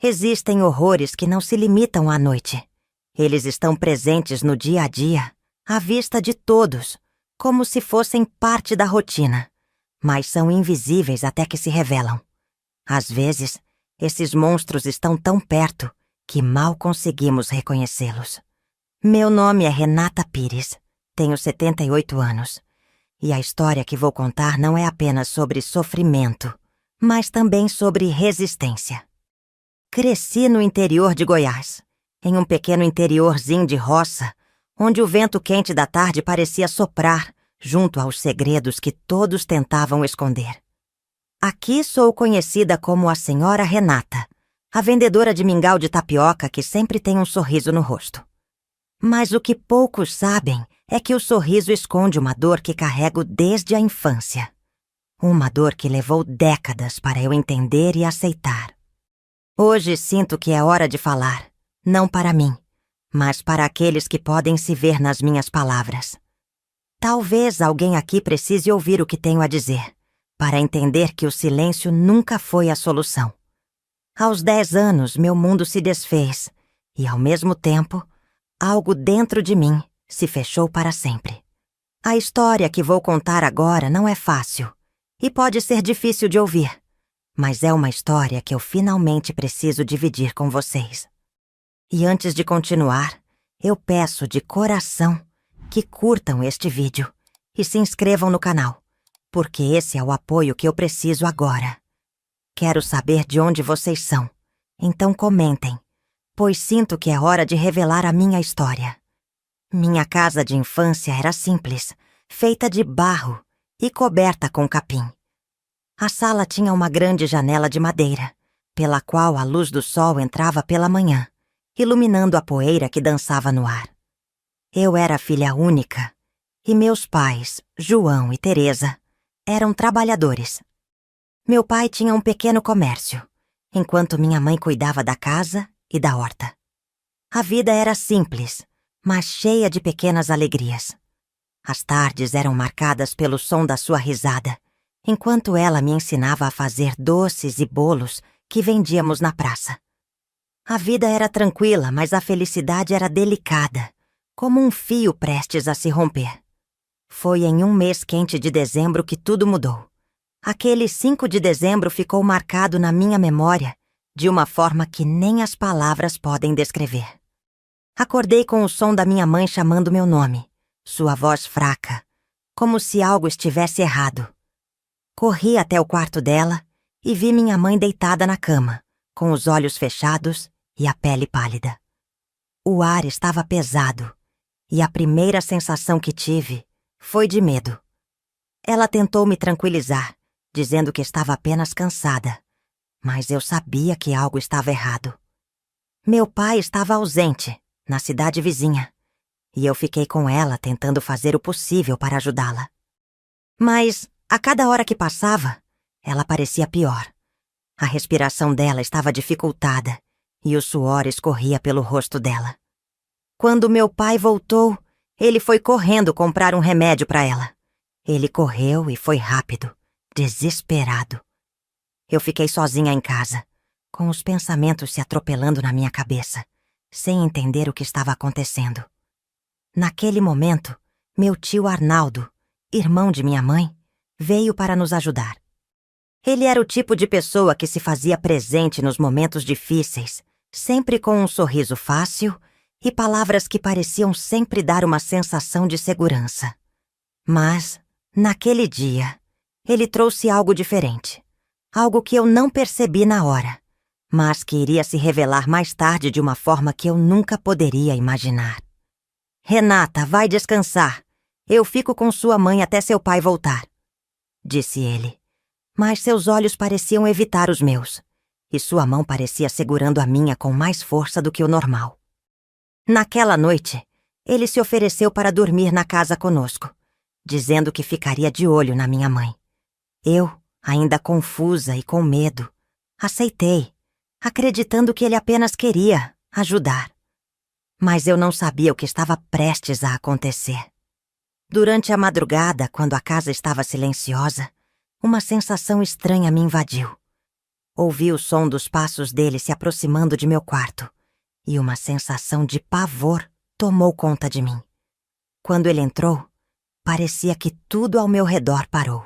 Existem horrores que não se limitam à noite. Eles estão presentes no dia a dia, à vista de todos, como se fossem parte da rotina, mas são invisíveis até que se revelam. Às vezes, esses monstros estão tão perto que mal conseguimos reconhecê-los. Meu nome é Renata Pires, tenho 78 anos, e a história que vou contar não é apenas sobre sofrimento, mas também sobre resistência. Cresci no interior de Goiás, em um pequeno interiorzinho de roça, onde o vento quente da tarde parecia soprar junto aos segredos que todos tentavam esconder. Aqui sou conhecida como a Senhora Renata, a vendedora de mingau de tapioca que sempre tem um sorriso no rosto. Mas o que poucos sabem é que o sorriso esconde uma dor que carrego desde a infância. Uma dor que levou décadas para eu entender e aceitar. Hoje sinto que é hora de falar, não para mim, mas para aqueles que podem se ver nas minhas palavras. Talvez alguém aqui precise ouvir o que tenho a dizer, para entender que o silêncio nunca foi a solução. Aos 10 anos, meu mundo se desfez, e ao mesmo tempo, algo dentro de mim se fechou para sempre. A história que vou contar agora não é fácil, e pode ser difícil de ouvir. Mas é uma história que eu finalmente preciso dividir com vocês. E antes de continuar, eu peço de coração que curtam este vídeo e se inscrevam no canal, porque esse é o apoio que eu preciso agora. Quero saber de onde vocês são, então comentem, pois sinto que é hora de revelar a minha história. Minha casa de infância era simples, feita de barro e coberta com capim. A sala tinha uma grande janela de madeira, pela qual a luz do sol entrava pela manhã, iluminando a poeira que dançava no ar. Eu era filha única, e meus pais, João e Teresa, eram trabalhadores. Meu pai tinha um pequeno comércio, enquanto minha mãe cuidava da casa e da horta. A vida era simples, mas cheia de pequenas alegrias. As tardes eram marcadas pelo som da sua risada, enquanto ela me ensinava a fazer doces e bolos que vendíamos na praça. A vida era tranquila, mas a felicidade era delicada, como um fio prestes a se romper. Foi em um mês quente de dezembro que tudo mudou. Aquele 5 de dezembro ficou marcado na minha memória de uma forma que nem as palavras podem descrever. Acordei com o som da minha mãe chamando meu nome, sua voz fraca, como se algo estivesse errado. Corri até o quarto dela e vi minha mãe deitada na cama, com os olhos fechados e a pele pálida. O ar estava pesado, e a primeira sensação que tive foi de medo. Ela tentou me tranquilizar, dizendo que estava apenas cansada, mas eu sabia que algo estava errado. Meu pai estava ausente, na cidade vizinha, e eu fiquei com ela tentando fazer o possível para ajudá-la. Mas, a cada hora que passava, ela parecia pior. A respiração dela estava dificultada e o suor escorria pelo rosto dela. Quando meu pai voltou, ele foi correndo comprar um remédio para ela. Ele correu e foi rápido, desesperado. Eu fiquei sozinha em casa, com os pensamentos se atropelando na minha cabeça, sem entender o que estava acontecendo. Naquele momento, meu tio Arnaldo, irmão de minha mãe, veio para nos ajudar. Ele era o tipo de pessoa que se fazia presente nos momentos difíceis, sempre com um sorriso fácil e palavras que pareciam sempre dar uma sensação de segurança. Mas, naquele dia, ele trouxe algo diferente. Algo que eu não percebi na hora, mas que iria se revelar mais tarde de uma forma que eu nunca poderia imaginar. Renata, vai descansar. Eu fico com sua mãe até seu pai voltar, disse ele. Mas seus olhos pareciam evitar os meus, e sua mão parecia segurando a minha com mais força do que o normal. Naquela noite, ele se ofereceu para dormir na casa conosco, dizendo que ficaria de olho na minha mãe. Eu, ainda confusa e com medo, aceitei, acreditando que ele apenas queria ajudar. Mas eu não sabia o que estava prestes a acontecer. Durante a madrugada, quando a casa estava silenciosa, uma sensação estranha me invadiu. Ouvi o som dos passos dele se aproximando de meu quarto, e uma sensação de pavor tomou conta de mim. Quando ele entrou, parecia que tudo ao meu redor parou.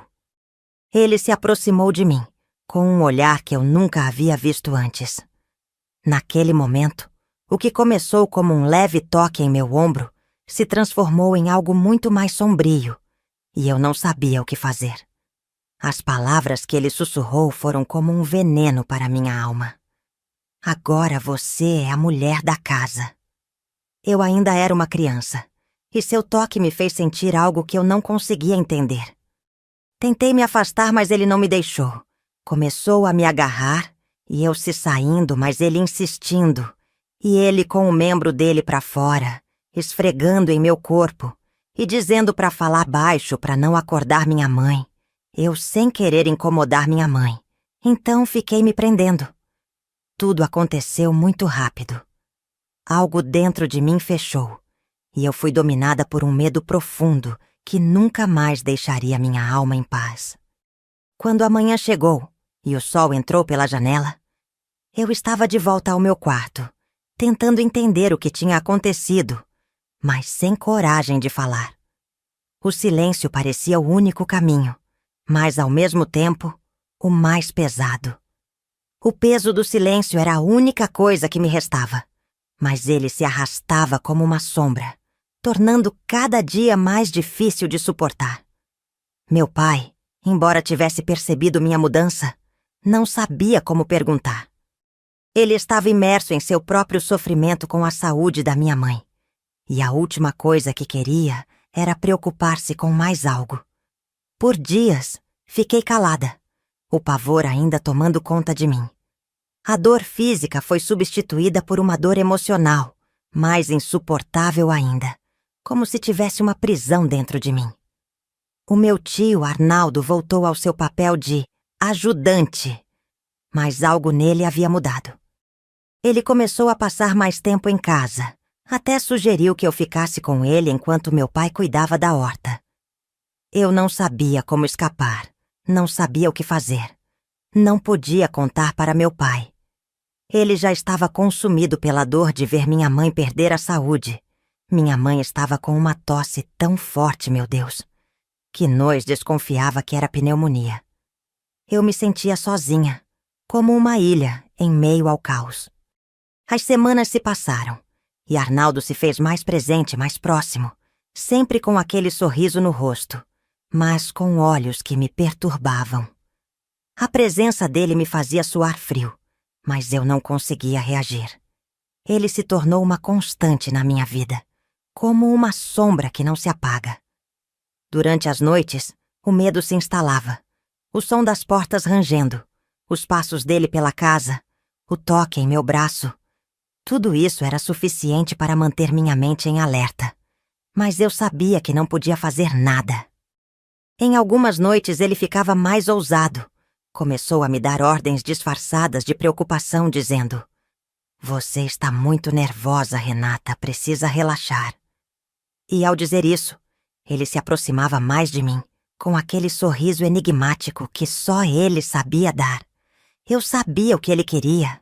Ele se aproximou de mim, com um olhar que eu nunca havia visto antes. Naquele momento, o que começou como um leve toque em meu ombro se transformou em algo muito mais sombrio, e eu não sabia o que fazer. As palavras que ele sussurrou foram como um veneno para minha alma. Agora você é a mulher da casa. Eu ainda era uma criança, e seu toque me fez sentir algo que eu não conseguia entender. Tentei me afastar, mas ele não me deixou. Começou a me agarrar, e eu se saindo, mas ele insistindo, e ele com o membro dele para fora, esfregando em meu corpo, e dizendo para falar baixo para não acordar minha mãe. Eu sem querer incomodar minha mãe, então fiquei me prendendo. Tudo aconteceu muito rápido. Algo dentro de mim fechou, e eu fui dominada por um medo profundo que nunca mais deixaria minha alma em paz. Quando a manhã chegou e o sol entrou pela janela, eu estava de volta ao meu quarto, tentando entender o que tinha acontecido, mas sem coragem de falar. O silêncio parecia o único caminho, mas ao mesmo tempo, o mais pesado. O peso do silêncio era a única coisa que me restava, mas ele se arrastava como uma sombra, tornando cada dia mais difícil de suportar. Meu pai, embora tivesse percebido minha mudança, não sabia como perguntar. Ele estava imerso em seu próprio sofrimento com a saúde da minha mãe, e a última coisa que queria era preocupar-se com mais algo. Por dias, fiquei calada, o pavor ainda tomando conta de mim. A dor física foi substituída por uma dor emocional, mais insuportável ainda, como se tivesse uma prisão dentro de mim. O meu tio Arnaldo voltou ao seu papel de ajudante, mas algo nele havia mudado. Ele começou a passar mais tempo em casa, até sugeriu que eu ficasse com ele enquanto meu pai cuidava da horta. Eu não sabia como escapar, não sabia o que fazer. Não podia contar para meu pai. Ele já estava consumido pela dor de ver minha mãe perder a saúde. Minha mãe estava com uma tosse tão forte, meu Deus, que nós desconfiava que era pneumonia. Eu me sentia sozinha, como uma ilha em meio ao caos. As semanas se passaram, e Arnaldo se fez mais presente, mais próximo, sempre com aquele sorriso no rosto, mas com olhos que me perturbavam. A presença dele me fazia suar frio, mas eu não conseguia reagir. Ele se tornou uma constante na minha vida, como uma sombra que não se apaga. Durante as noites, o medo se instalava, o som das portas rangendo, os passos dele pela casa, o toque em meu braço. Tudo isso era suficiente para manter minha mente em alerta, mas eu sabia que não podia fazer nada. Em algumas noites ele ficava mais ousado. Começou a me dar ordens disfarçadas de preocupação, dizendo: "Você está muito nervosa, Renata, precisa relaxar." E ao dizer isso, ele se aproximava mais de mim, com aquele sorriso enigmático que só ele sabia dar. Eu sabia o que ele queria,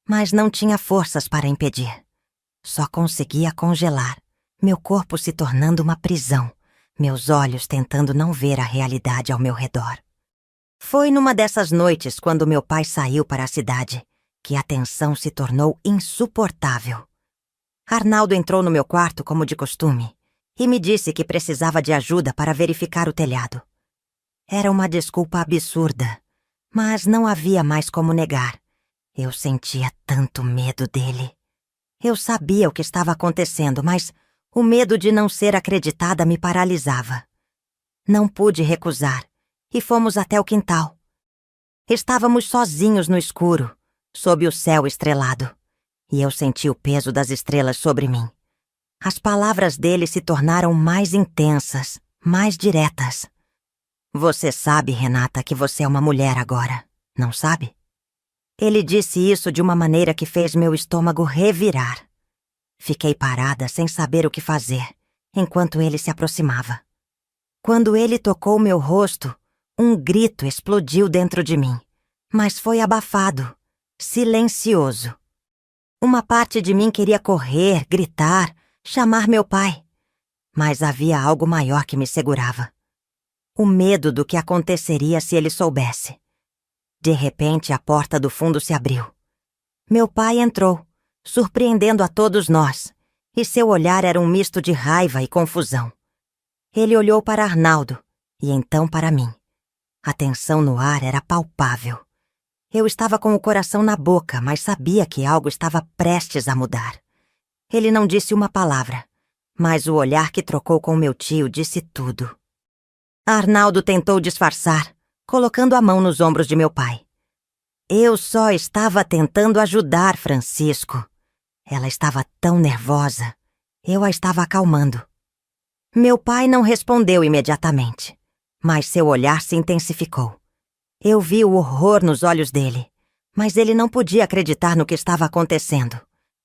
mas não tinha forças para impedir. Só conseguia congelar, meu corpo se tornando uma prisão, meus olhos tentando não ver a realidade ao meu redor. Foi numa dessas noites, quando meu pai saiu para a cidade, que a tensão se tornou insuportável. Arnaldo entrou no meu quarto como de costume e me disse que precisava de ajuda para verificar o telhado. Era uma desculpa absurda, mas não havia mais como negar. Eu sentia tanto medo dele. Eu sabia o que estava acontecendo, mas o medo de não ser acreditada me paralisava. Não pude recusar e fomos até o quintal. Estávamos sozinhos no escuro, sob o céu estrelado, e eu senti o peso das estrelas sobre mim. As palavras dele se tornaram mais intensas, mais diretas. "Você sabe, Renata, que você é uma mulher agora, não sabe?" Ele disse isso de uma maneira que fez meu estômago revirar. Fiquei parada sem saber o que fazer, enquanto ele se aproximava. Quando ele tocou meu rosto, um grito explodiu dentro de mim, Mas foi abafado, silencioso. Uma parte de mim queria correr, gritar, chamar meu pai. Mas havia algo maior que me segurava. O medo do que aconteceria se ele soubesse. De repente, a porta do fundo se abriu. Meu pai entrou, surpreendendo a todos nós, e seu olhar era um misto de raiva e confusão. Ele olhou para Arnaldo, e então para mim. A tensão no ar era palpável. Eu estava com o coração na boca, mas sabia que algo estava prestes a mudar. Ele não disse uma palavra, mas o olhar que trocou com meu tio disse tudo. Arnaldo tentou disfarçar, colocando a mão nos ombros de meu pai. Eu só estava tentando ajudar Francisco. Ela estava tão nervosa. Eu a estava acalmando. Meu pai não respondeu imediatamente, mas seu olhar se intensificou. Eu vi o horror nos olhos dele, mas ele não podia acreditar no que estava acontecendo.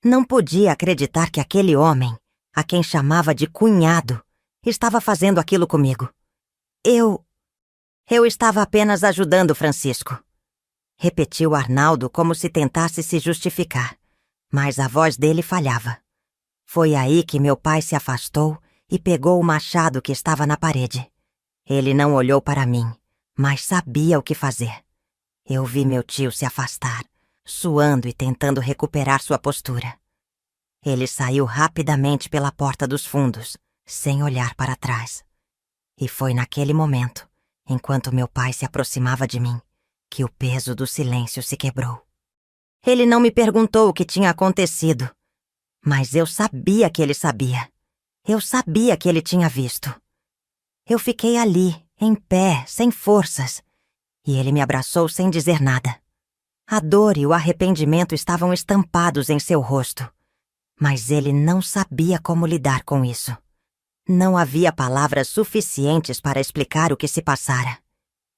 Não podia acreditar que aquele homem, a quem chamava de cunhado, estava fazendo aquilo comigo. Eu estava apenas ajudando Francisco. Repetiu Arnaldo como se tentasse se justificar, mas a voz dele falhava. Foi aí que meu pai se afastou e pegou o machado que estava na parede. Ele não olhou para mim, mas sabia o que fazer. Eu vi meu tio se afastar, suando e tentando recuperar sua postura. Ele saiu rapidamente pela porta dos fundos, sem olhar para trás. E foi naquele momento, enquanto meu pai se aproximava de mim, que o peso do silêncio se quebrou. Ele não me perguntou o que tinha acontecido, mas eu sabia que ele sabia. Eu sabia que ele tinha visto. Eu fiquei ali, em pé, sem forças, e ele me abraçou sem dizer nada. A dor e o arrependimento estavam estampados em seu rosto, mas ele não sabia como lidar com isso. Não havia palavras suficientes para explicar o que se passara.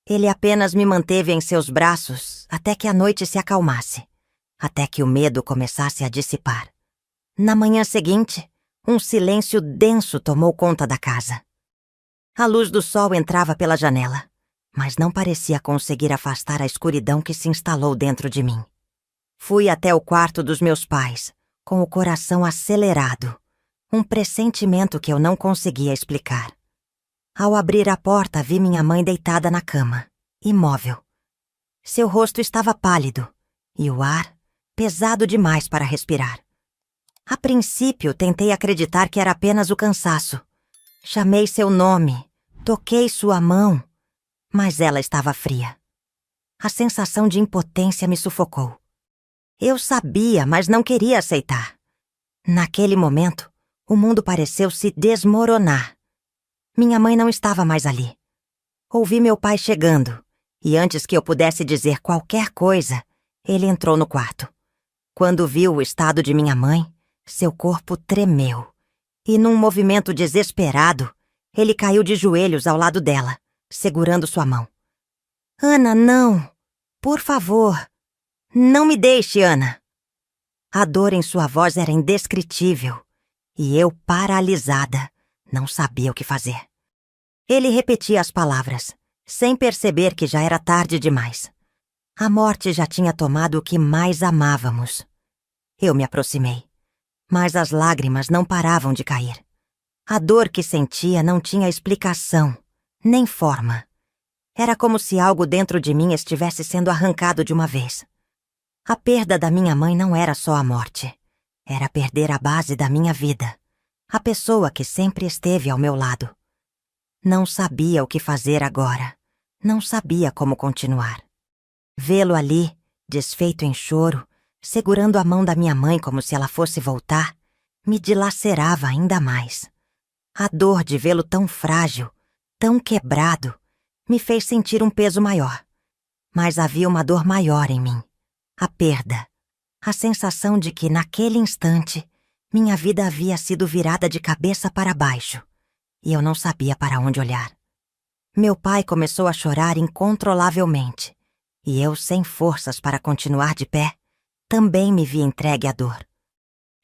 Ele apenas me manteve em seus braços até que a noite se acalmasse, até que o medo começasse a dissipar. Na manhã seguinte, um silêncio denso tomou conta da casa. A luz do sol entrava pela janela, mas não parecia conseguir afastar a escuridão que se instalou dentro de mim. Fui até o quarto dos meus pais, com o coração acelerado, um pressentimento que eu não conseguia explicar. Ao abrir a porta, vi minha mãe deitada na cama, imóvel. Seu rosto estava pálido, e o ar pesado demais para respirar. A princípio, tentei acreditar que era apenas o cansaço. Chamei seu nome, toquei sua mão, mas ela estava fria. A sensação de impotência me sufocou. Eu sabia, mas não queria aceitar. Naquele momento, o mundo pareceu se desmoronar. Minha mãe não estava mais ali. Ouvi meu pai chegando, e antes que eu pudesse dizer qualquer coisa, ele entrou no quarto. Quando viu o estado de minha mãe, seu corpo tremeu, e num movimento desesperado, ele caiu de joelhos ao lado dela, segurando sua mão. Ana, não! Por favor! Não me deixe, Ana! A dor em sua voz era indescritível, e eu, paralisada, não sabia o que fazer. Ele repetia as palavras, sem perceber que já era tarde demais. A morte já tinha tomado o que mais amávamos. Eu me aproximei, mas as lágrimas não paravam de cair. A dor que sentia não tinha explicação, nem forma. Era como se algo dentro de mim estivesse sendo arrancado de uma vez. A perda da minha mãe não era só a morte. Era perder a base da minha vida, a pessoa que sempre esteve ao meu lado. Não sabia o que fazer agora. Não sabia como continuar. Vê-lo ali, desfeito em choro, segurando a mão da minha mãe como se ela fosse voltar, me dilacerava ainda mais. A dor de vê-lo tão frágil, tão quebrado, me fez sentir um peso maior. Mas havia uma dor maior em mim. A perda. A sensação de que, naquele instante, minha vida havia sido virada de cabeça para baixo, e eu não sabia para onde olhar. Meu pai começou a chorar incontrolavelmente, e eu, sem forças para continuar de pé, também me vi entregue à dor.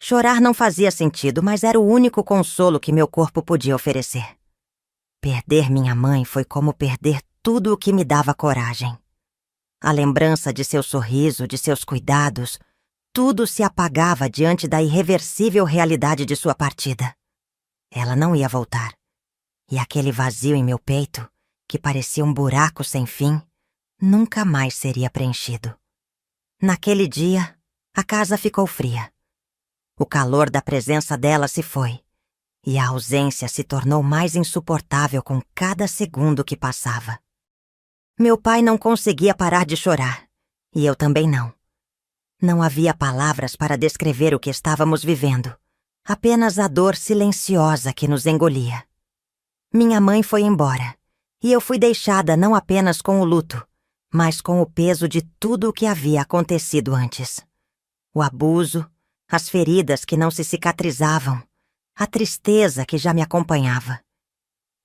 Chorar não fazia sentido, mas era o único consolo que meu corpo podia oferecer. Perder minha mãe foi como perder tudo o que me dava coragem. A lembrança de seu sorriso, de seus cuidados, tudo se apagava diante da irreversível realidade de sua partida. Ela não ia voltar. E aquele vazio em meu peito, que parecia um buraco sem fim, nunca mais seria preenchido. Naquele dia, a casa ficou fria. O calor da presença dela se foi, e a ausência se tornou mais insuportável com cada segundo que passava. Meu pai não conseguia parar de chorar, e eu também não. Não havia palavras para descrever o que estávamos vivendo, apenas a dor silenciosa que nos engolia. Minha mãe foi embora, e eu fui deixada não apenas com o luto, mas com o peso de tudo o que havia acontecido antes. O abuso, as feridas que não se cicatrizavam, a tristeza que já me acompanhava.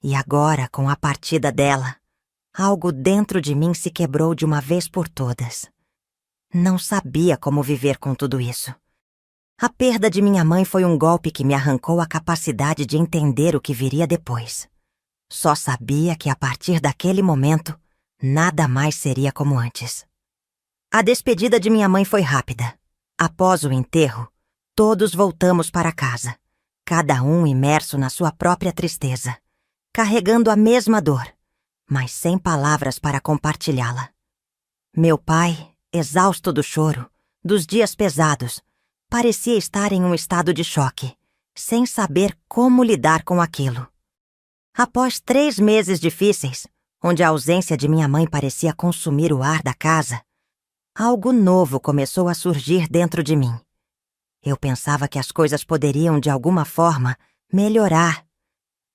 E agora, com a partida dela, algo dentro de mim se quebrou de uma vez por todas. Não sabia como viver com tudo isso. A perda de minha mãe foi um golpe que me arrancou a capacidade de entender o que viria depois. Só sabia que a partir daquele momento, nada mais seria como antes. A despedida de minha mãe foi rápida. Após o enterro, todos voltamos para casa, cada um imerso na sua própria tristeza, carregando a mesma dor, mas sem palavras para compartilhá-la. Meu pai, exausto do choro, dos dias pesados, parecia estar em um estado de choque, sem saber como lidar com aquilo. Após 3 meses difíceis, onde a ausência de minha mãe parecia consumir o ar da casa, algo novo começou a surgir dentro de mim. Eu pensava que as coisas poderiam, de alguma forma, melhorar,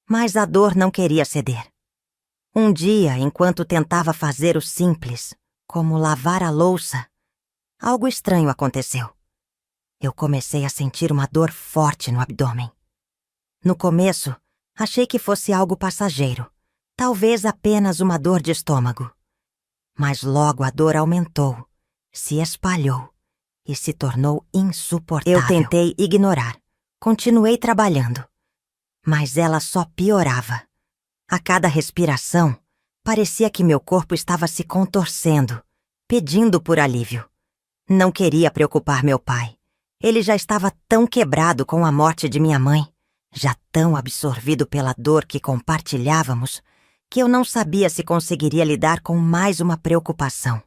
mas a dor não queria ceder. Um dia, enquanto tentava fazer o simples, como lavar a louça, algo estranho aconteceu. Eu comecei a sentir uma dor forte no abdômen. No começo, achei que fosse algo passageiro, talvez apenas uma dor de estômago. Mas logo a dor aumentou, se espalhou e se tornou insuportável. Eu tentei ignorar, continuei trabalhando, mas ela só piorava. A cada respiração, parecia que meu corpo estava se contorcendo, pedindo por alívio. Não queria preocupar meu pai. Ele já estava tão quebrado com a morte de minha mãe, já tão absorvido pela dor que compartilhávamos, que eu não sabia se conseguiria lidar com mais uma preocupação.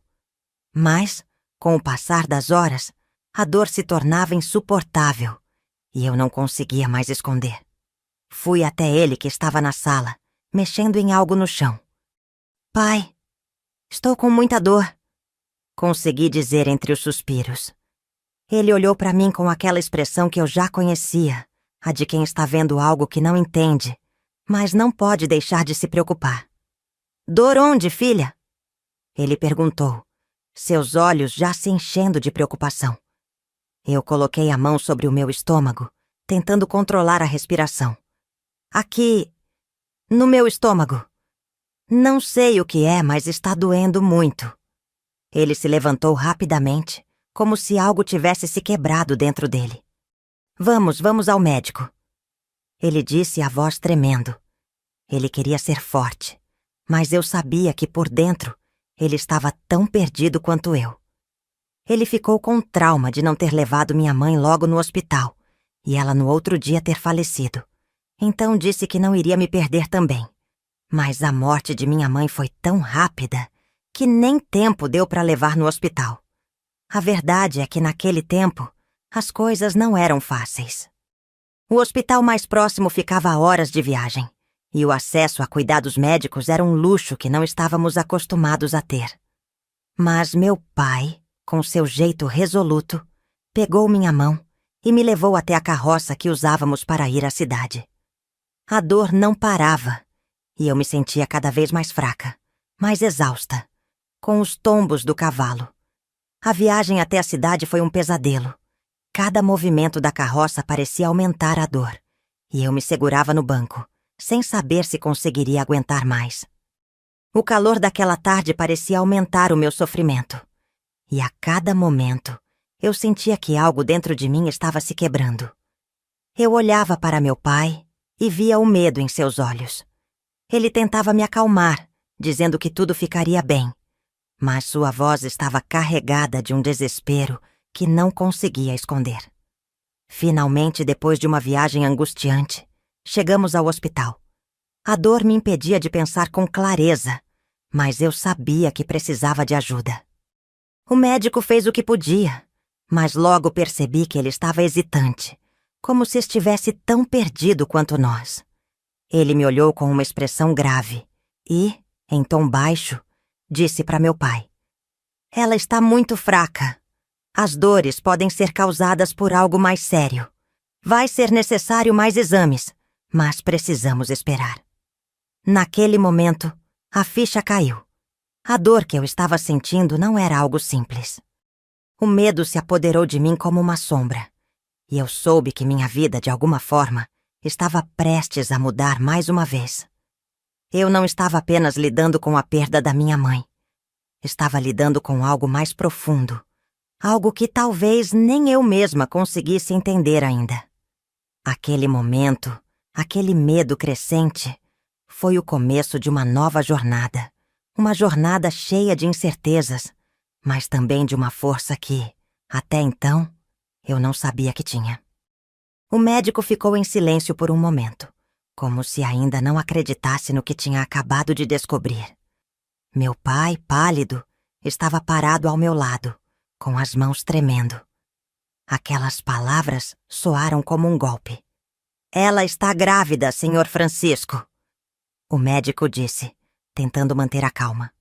Mas, com o passar das horas, a dor se tornava insuportável e eu não conseguia mais esconder. Fui até ele que estava na sala, mexendo em algo no chão. "Pai, estou com muita dor", consegui dizer entre os suspiros. Ele olhou para mim com aquela expressão que eu já conhecia, a de quem está vendo algo que não entende, mas não pode deixar de se preocupar. "Dor onde, filha?" Ele perguntou, seus olhos já se enchendo de preocupação. Eu coloquei a mão sobre o meu estômago, tentando controlar a respiração. "Aqui, no meu estômago. Não sei o que é, mas está doendo muito." Ele se levantou rapidamente, como se algo tivesse se quebrado dentro dele. Vamos ao médico." Ele disse, a voz tremendo. Ele queria ser forte, mas eu sabia que por dentro ele estava tão perdido quanto eu. Ele ficou com trauma de não ter levado minha mãe logo no hospital e ela no outro dia ter falecido. Então disse que não iria me perder também. Mas a morte de minha mãe foi tão rápida que nem tempo deu para levar no hospital. A verdade é que naquele tempo, as coisas não eram fáceis. O hospital mais próximo ficava a horas de viagem, e o acesso a cuidados médicos era um luxo que não estávamos acostumados a ter. Mas meu pai, com seu jeito resoluto, pegou minha mão e me levou até a carroça que usávamos para ir à cidade. A dor não parava, e eu me sentia cada vez mais fraca, mais exausta, com os tombos do cavalo. A viagem até a cidade foi um pesadelo. Cada movimento da carroça parecia aumentar a dor, e eu me segurava no banco, sem saber se conseguiria aguentar mais. O calor daquela tarde parecia aumentar o meu sofrimento, e a cada momento eu sentia que algo dentro de mim estava se quebrando. Eu olhava para meu pai e via o medo em seus olhos. Ele tentava me acalmar, dizendo que tudo ficaria bem, mas sua voz estava carregada de um desespero que não conseguia esconder. Finalmente, depois de uma viagem angustiante, chegamos ao hospital. A dor me impedia de pensar com clareza, mas eu sabia que precisava de ajuda. O médico fez o que podia, mas logo percebi que ele estava hesitante, como se estivesse tão perdido quanto nós. Ele me olhou com uma expressão grave e, em tom baixo, disse para meu pai: "Ela está muito fraca. As dores podem ser causadas por algo mais sério. Vai ser necessário mais exames, mas precisamos esperar." Naquele momento, a ficha caiu. A dor que eu estava sentindo não era algo simples. O medo se apoderou de mim como uma sombra, e eu soube que minha vida, de alguma forma, estava prestes a mudar mais uma vez. Eu não estava apenas lidando com a perda da minha mãe. Estava lidando com algo mais profundo, algo que talvez nem eu mesma conseguisse entender ainda. Aquele momento, aquele medo crescente, foi o começo de uma nova jornada. Uma jornada cheia de incertezas, mas também de uma força que, até então, eu não sabia que tinha. O médico ficou em silêncio por um momento, como se ainda não acreditasse no que tinha acabado de descobrir. Meu pai, pálido, estava parado ao meu lado, com as mãos tremendo. Aquelas palavras soaram como um golpe. "Ela está grávida, Sr. Francisco", o médico disse, tentando manter a calma.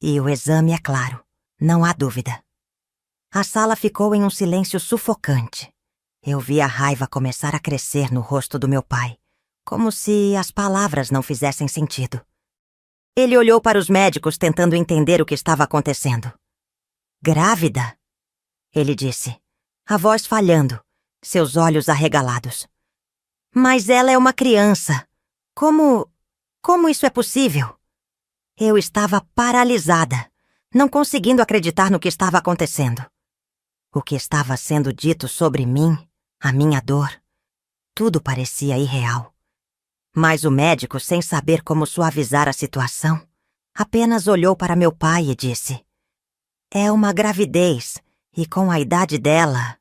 "E o exame é claro, não há dúvida." A sala ficou em um silêncio sufocante. Eu vi a raiva começar a crescer no rosto do meu pai, como se as palavras não fizessem sentido. Ele olhou para os médicos tentando entender o que estava acontecendo. "Grávida?" ele disse, a voz falhando, seus olhos arregalados. "Mas ela é uma criança. Como isso é possível?" Eu estava paralisada, não conseguindo acreditar no que estava acontecendo. O que estava sendo dito sobre mim, a minha dor, tudo parecia irreal. Mas o médico, sem saber como suavizar a situação, apenas olhou para meu pai e disse: "É uma gravidez, e com a idade dela,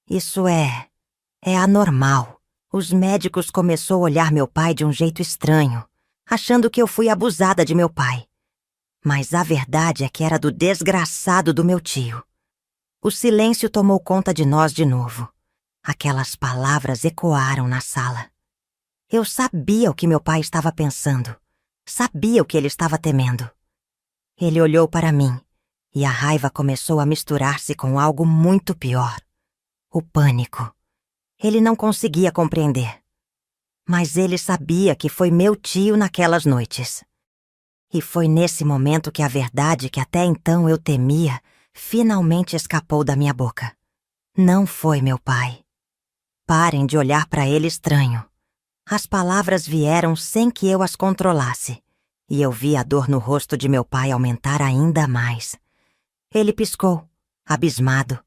isso é anormal." Os médicos começou a olhar meu pai de um jeito estranho, achando que eu fui abusada de meu pai. Mas a verdade é que era do desgraçado do meu tio. O silêncio tomou conta de nós de novo. Aquelas palavras ecoaram na sala. Eu sabia o que meu pai estava pensando. Sabia o que ele estava temendo. Ele olhou para mim, e a raiva começou a misturar-se com algo muito pior: o pânico. Ele não conseguia compreender. Mas ele sabia que foi meu tio naquelas noites. E foi nesse momento que a verdade que até então eu temia finalmente escapou da minha boca. Não foi meu pai. Parem de olhar para ele estranho. As palavras vieram sem que eu as controlasse, e eu vi a dor no rosto de meu pai aumentar ainda mais. Ele piscou, abismado,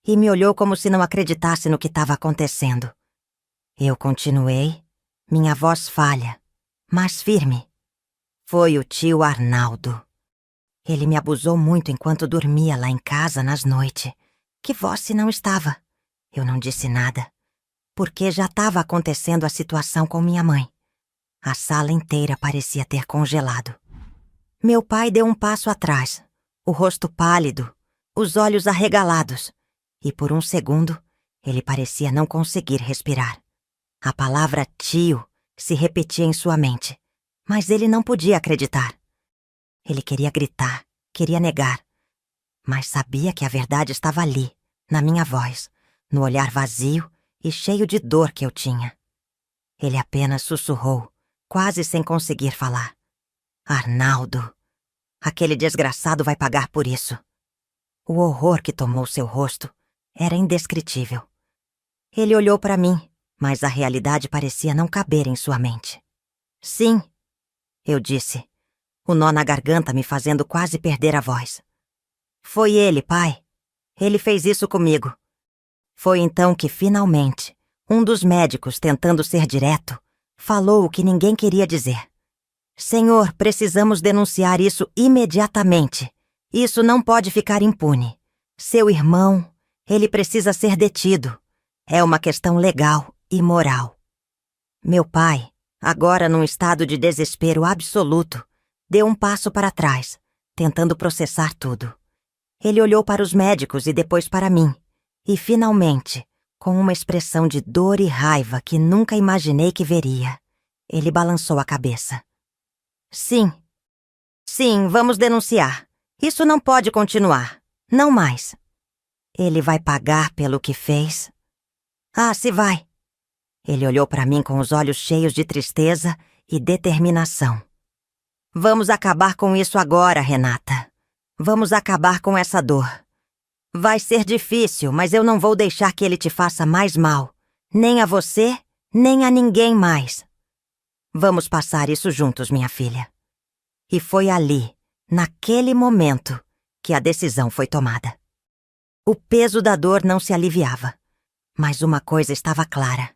e me olhou como se não acreditasse no que estava acontecendo. Eu continuei, minha voz falha, mas firme. "Foi o tio Arnaldo. Ele me abusou muito enquanto dormia lá em casa nas noites. Que voz se não estava?" Eu não disse nada, porque já estava acontecendo a situação com minha mãe. A sala inteira parecia ter congelado. Meu pai deu um passo atrás, o rosto pálido, os olhos arregalados, e por um segundo ele parecia não conseguir respirar. A palavra tio se repetia em sua mente, mas ele não podia acreditar. Ele queria gritar, queria negar, mas sabia que a verdade estava ali, na minha voz, no olhar vazio e cheio de dor que eu tinha. Ele apenas sussurrou, quase sem conseguir falar: "Arnaldo, aquele desgraçado vai pagar por isso." O horror que tomou seu rosto era indescritível. Ele olhou para mim, mas a realidade parecia não caber em sua mente. "Sim", eu disse, o nó na garganta me fazendo quase perder a voz. "Foi ele, pai. Ele fez isso comigo." Foi então que, finalmente, um dos médicos, tentando ser direto, falou o que ninguém queria dizer: "Senhor, precisamos denunciar isso imediatamente. Isso não pode ficar impune. Seu irmão, ele precisa ser detido. É uma questão legal e moral. Meu pai, agora num estado de desespero absoluto, deu um passo para trás, tentando processar tudo. Ele olhou para os médicos e depois para mim, e finalmente, com uma expressão de dor e raiva que nunca imaginei que veria, ele balançou a cabeça. Sim, vamos denunciar. Isso não pode continuar. Não mais. Ele vai pagar pelo que fez? Ah, se vai. Ele olhou para mim com os olhos cheios de tristeza e determinação. Vamos acabar com isso agora, Renata. Vamos acabar com essa dor. Vai ser difícil, mas eu não vou deixar que ele te faça mais mal. Nem a você, nem a ninguém mais. Vamos passar isso juntos, minha filha. E foi ali, naquele momento, que a decisão foi tomada. O peso da dor não se aliviava, mas uma coisa estava clara.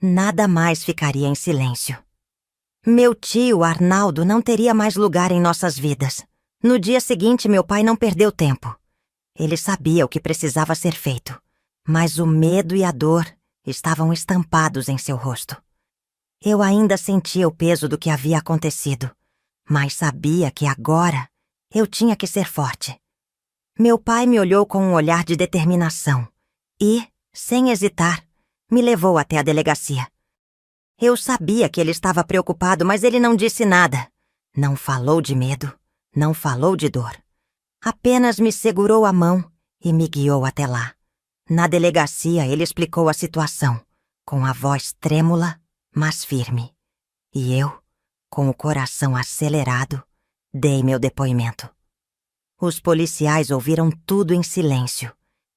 Nada mais ficaria em silêncio. Meu tio, Arnaldo, não teria mais lugar em nossas vidas. No dia seguinte, meu pai não perdeu tempo. Ele sabia o que precisava ser feito, mas o medo e a dor estavam estampados em seu rosto. Eu ainda sentia o peso do que havia acontecido, mas sabia que agora eu tinha que ser forte. Meu pai me olhou com um olhar de determinação e, sem hesitar, me levou até a delegacia. Eu sabia que ele estava preocupado, mas ele não disse nada. Não falou de medo, não falou de dor. Apenas me segurou a mão e me guiou até lá. Na delegacia, ele explicou a situação, com a voz trêmula, mas firme. E eu, com o coração acelerado, dei meu depoimento. Os policiais ouviram tudo em silêncio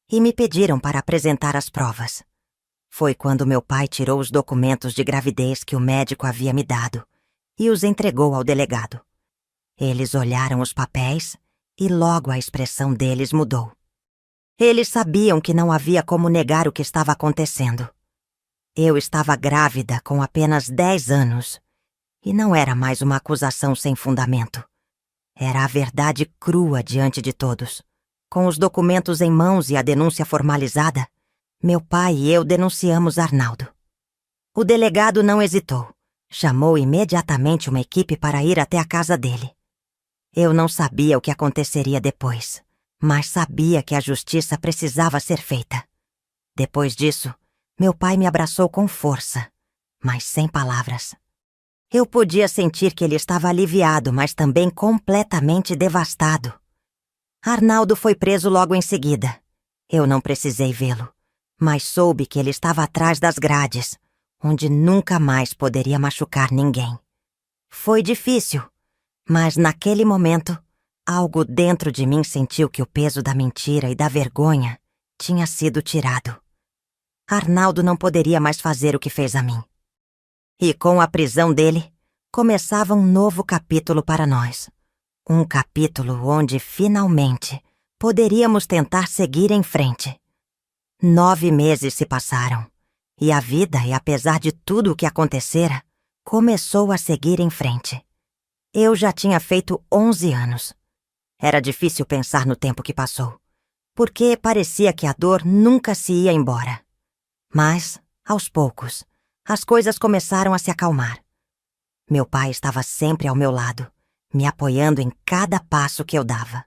e me pediram para apresentar as provas. Foi quando meu pai tirou os documentos de gravidez que o médico havia me dado e os entregou ao delegado. Eles olharam os papéis e logo a expressão deles mudou. Eles sabiam que não havia como negar o que estava acontecendo. Eu estava grávida com apenas 10 anos e não era mais uma acusação sem fundamento. Era a verdade crua diante de todos. Com os documentos em mãos e a denúncia formalizada, meu pai e eu denunciamos Arnaldo. O delegado não hesitou. Chamou imediatamente uma equipe para ir até a casa dele. Eu não sabia o que aconteceria depois, mas sabia que a justiça precisava ser feita. Depois disso, meu pai me abraçou com força, mas sem palavras. Eu podia sentir que ele estava aliviado, mas também completamente devastado. Arnaldo foi preso logo em seguida. Eu não precisei vê-lo, mas soube que ele estava atrás das grades, onde nunca mais poderia machucar ninguém. Foi difícil, mas naquele momento, algo dentro de mim sentiu que o peso da mentira e da vergonha tinha sido tirado. Arnaldo não poderia mais fazer o que fez a mim. E com a prisão dele, começava um novo capítulo para nós. Um capítulo onde, finalmente, poderíamos tentar seguir em frente. 9 meses se passaram, e a vida, e apesar de tudo o que acontecera, começou a seguir em frente. Eu já tinha feito 11 anos. Era difícil pensar no tempo que passou, porque parecia que a dor nunca se ia embora. Mas, aos poucos, as coisas começaram a se acalmar. Meu pai estava sempre ao meu lado, me apoiando em cada passo que eu dava.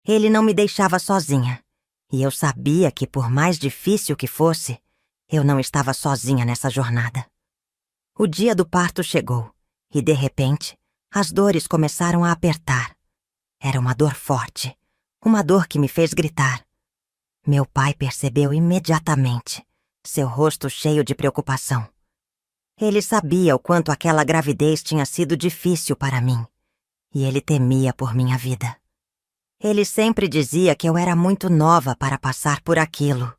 Ele não me deixava sozinha, e eu sabia que, por mais difícil que fosse, eu não estava sozinha nessa jornada. O dia do parto chegou, e de repente, as dores começaram a apertar. Era uma dor forte, uma dor que me fez gritar. Meu pai percebeu imediatamente, seu rosto cheio de preocupação. Ele sabia o quanto aquela gravidez tinha sido difícil para mim, e ele temia por minha vida. Ele sempre dizia que eu era muito nova para passar por aquilo,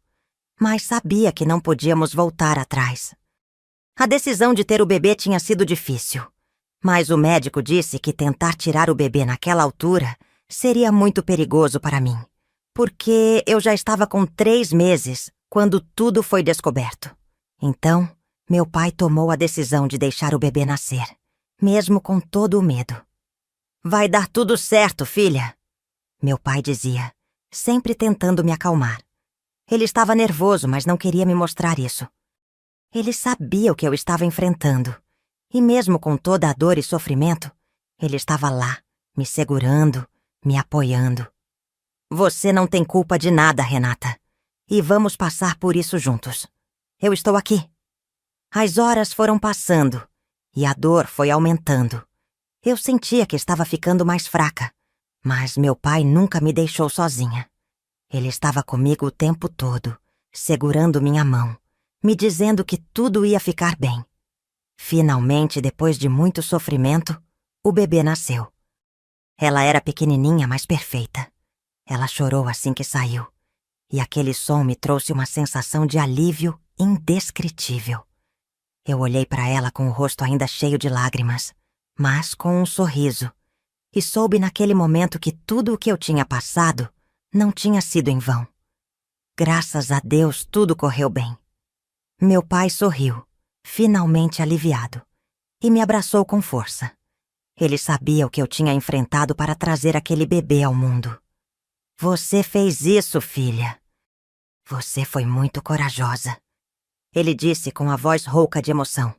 mas sabia que não podíamos voltar atrás. A decisão de ter o bebê tinha sido difícil, mas o médico disse que tentar tirar o bebê naquela altura seria muito perigoso para mim, porque eu já estava com 3 meses quando tudo foi descoberto. Então, meu pai tomou a decisão de deixar o bebê nascer, mesmo com todo o medo. "Vai dar tudo certo, filha." meu pai dizia, sempre tentando me acalmar. Ele estava nervoso, mas não queria me mostrar isso. Ele sabia o que eu estava enfrentando. E mesmo com toda a dor e sofrimento, ele estava lá, me segurando, me apoiando. Você não tem culpa de nada, Renata. E vamos passar por isso juntos. Eu estou aqui. As horas foram passando e a dor foi aumentando. Eu sentia que estava ficando mais fraca, mas meu pai nunca me deixou sozinha. Ele estava comigo o tempo todo, segurando minha mão, me dizendo que tudo ia ficar bem. Finalmente, depois de muito sofrimento, o bebê nasceu. Ela era pequenininha, mas perfeita. Ela chorou assim que saiu, e aquele som me trouxe uma sensação de alívio indescritível. Eu olhei para ela com o rosto ainda cheio de lágrimas, mas com um sorriso, e soube naquele momento que tudo o que eu tinha passado não tinha sido em vão. Graças a Deus, tudo correu bem. Meu pai sorriu, finalmente aliviado, e me abraçou com força. Ele sabia o que eu tinha enfrentado para trazer aquele bebê ao mundo. Você fez isso, filha. Você foi muito corajosa. Ele disse com a voz rouca de emoção.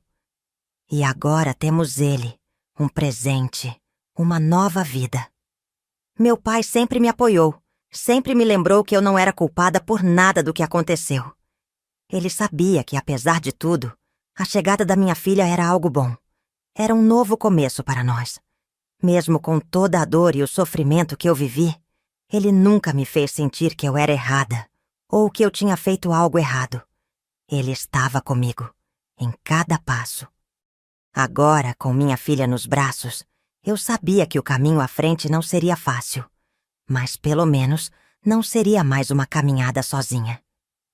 E agora temos ele, um presente, uma nova vida. Meu pai sempre me apoiou, sempre me lembrou que eu não era culpada por nada do que aconteceu. Ele sabia que, apesar de tudo, a chegada da minha filha era algo bom. Era um novo começo para nós. Mesmo com toda a dor e o sofrimento que eu vivi, ele nunca me fez sentir que eu era errada ou que eu tinha feito algo errado. Ele estava comigo, em cada passo. Agora, com minha filha nos braços, eu sabia que o caminho à frente não seria fácil. Mas, pelo menos, não seria mais uma caminhada sozinha.